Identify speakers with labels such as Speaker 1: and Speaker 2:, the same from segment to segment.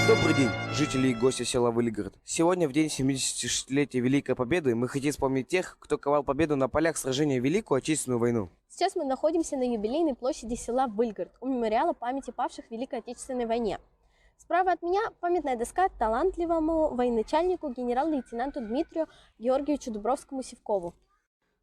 Speaker 1: Добрый день, жители и гости села Выльгород. Сегодня, в день 76-летия Великой Победы, мы хотим вспомнить тех, кто ковал победу на полях сражения в Великую Отечественную войну.
Speaker 2: Сейчас мы находимся на юбилейной площади села Выльгород у мемориала памяти павших в Великой Отечественной войне. Справа от меня памятная доска талантливому военачальнику генерал-лейтенанту Дмитрию Георгиевичу Дубровскому-Сивкову.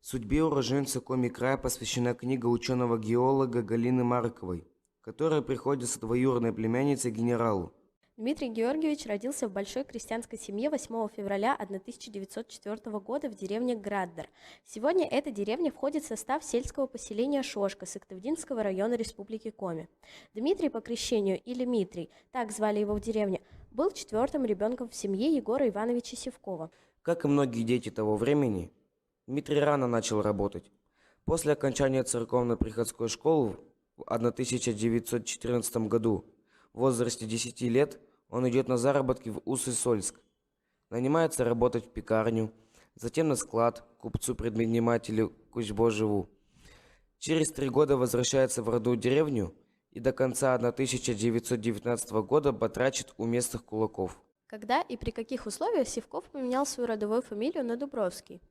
Speaker 1: Судьбе уроженца Коми края посвящена книга ученого-геолога Галины Марковой, которая приходится двоюродной племянницей генералу.
Speaker 2: Дмитрий Георгиевич родился в большой крестьянской семье 8 февраля 1904 года в деревне Граддер. Сегодня эта деревня входит в состав сельского поселения Шошка Сыктывдинского района Республики Коми. Дмитрий по крещению, или Митрий, так звали его в деревне, был четвертым ребенком в семье Егора Ивановича Сивкова.
Speaker 1: Как и многие дети того времени, Дмитрий рано начал работать. После окончания церковно-приходской школы в 1914 году в возрасте 10 лет он идет на заработки в Уссурийск, нанимается работать в пекарню, затем на склад, купцу-предпринимателю Кузьбожеву. Через 3 года возвращается в родную деревню и до конца 1919 года батрачит у местных кулаков.
Speaker 2: Когда и при каких условиях Сивков поменял свою родовую фамилию на Дубровский?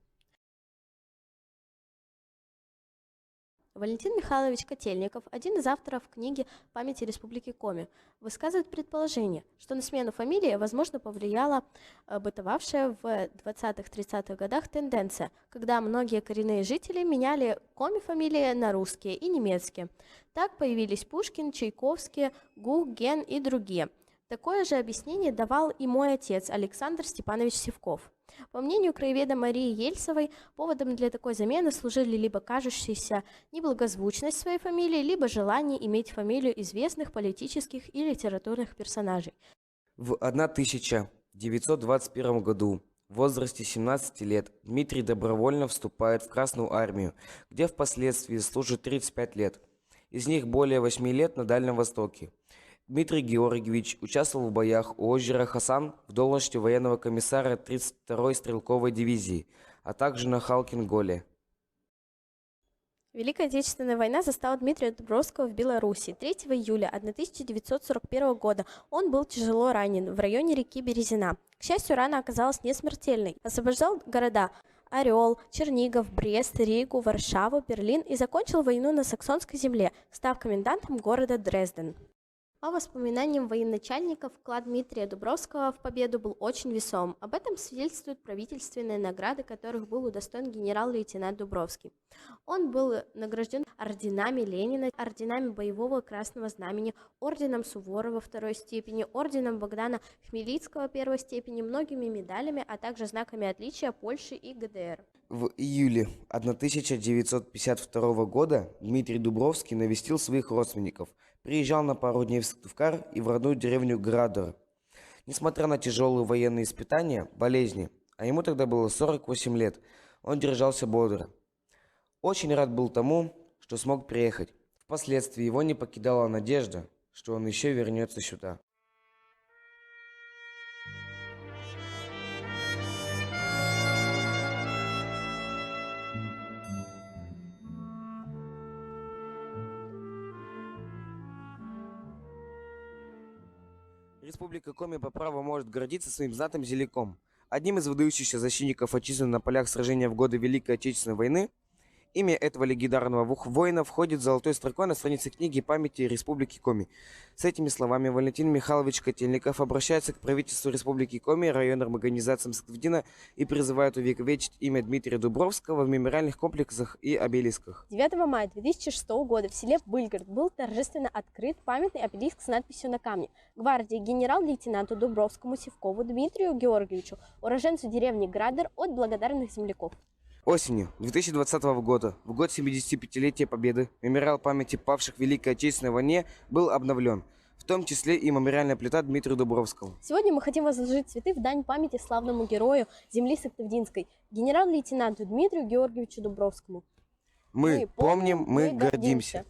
Speaker 2: Валентин Михайлович Котельников, один из авторов книги «Памяти Республики Коми», высказывает предположение, что на смену фамилии, возможно, повлияла бытовавшая в 20-30-х годах тенденция, когда многие коренные жители меняли Коми фамилии на русские и немецкие. Так появились Пушкин, Чайковский, Гук, Ген и другие. Такое же объяснение давал и мой отец Александр Степанович Сивков. По мнению краеведа Марии Ельцевой, поводом для такой замены служили либо кажущаяся неблагозвучность своей фамилии, либо желание иметь фамилию известных политических и литературных персонажей.
Speaker 1: В 1921 году в возрасте 17 лет Дмитрий добровольно вступает в Красную армию, где впоследствии служит 35 лет. Из них более 8 лет на Дальнем Востоке. Дмитрий Георгиевич участвовал в боях у озера Хасан в должности военного комиссара 32-й стрелковой дивизии, а также на Халкин-Голе.
Speaker 2: Великая Отечественная война застала Дмитрия Дубровского в Беларуси. 3 июля 1941 года он был тяжело ранен в районе реки Березина. К счастью, рана оказалась не смертельной. Освобождал города Орел, Чернигов, Брест, Ригу, Варшаву, Берлин и закончил войну на саксонской земле, став комендантом города Дрезден. По воспоминаниям военачальника, вклад Дмитрия Дубровского в победу был очень весом. Об этом свидетельствуют правительственные награды, которых был удостоен генерал-лейтенант Дубровский. Он был награжден орденами Ленина, орденами Боевого Красного Знамени, орденом Суворова второй степени, орденом Богдана Хмельницкого первой степени, многими медалями, а также знаками отличия Польши и ГДР.
Speaker 1: В июле 1952 года Дмитрий Дубровский навестил своих родственников, приезжал на пару дней в Сыктывкар и в родную деревню Граддер. Несмотря на тяжелые военные испытания, болезни, а ему тогда было 48 лет, он держался бодро. Очень рад был тому, что смог приехать. Впоследствии его не покидала надежда, что он еще вернется сюда. Республика Коми по праву может гордиться своим знатным земляком. Одним из выдающихся защитников отчизны на полях сражения в годы Великой Отечественной войны, имя этого легендарного воина входит золотой строкой на странице книги «Памяти Республики Коми». С этими словами Валентин Михайлович Котельников обращается к правительству Республики Коми, районным организациям Сыктывдина и призывает увековечить имя Дмитрия Дубровского в мемориальных комплексах и обелисках.
Speaker 2: 9 мая 2006 года в селе Выльгород был торжественно открыт памятный обелиск с надписью на камне: «Гвардии генерал-лейтенанту Дубровскому-Сивкову Дмитрию Георгиевичу, уроженцу деревни Граддер, от благодарных земляков».
Speaker 1: Осенью 2020 года, в год 75-летия Победы, мемориал памяти павших в Великой Отечественной войне был обновлен, в том числе и мемориальная плита Дмитрию Дубровскому.
Speaker 2: Сегодня мы хотим возложить цветы в дань памяти славному герою земли Сыктывдинской, генерал-лейтенанту Дмитрию Георгиевичу Дубровскому.
Speaker 1: Мы помним, мы гордимся.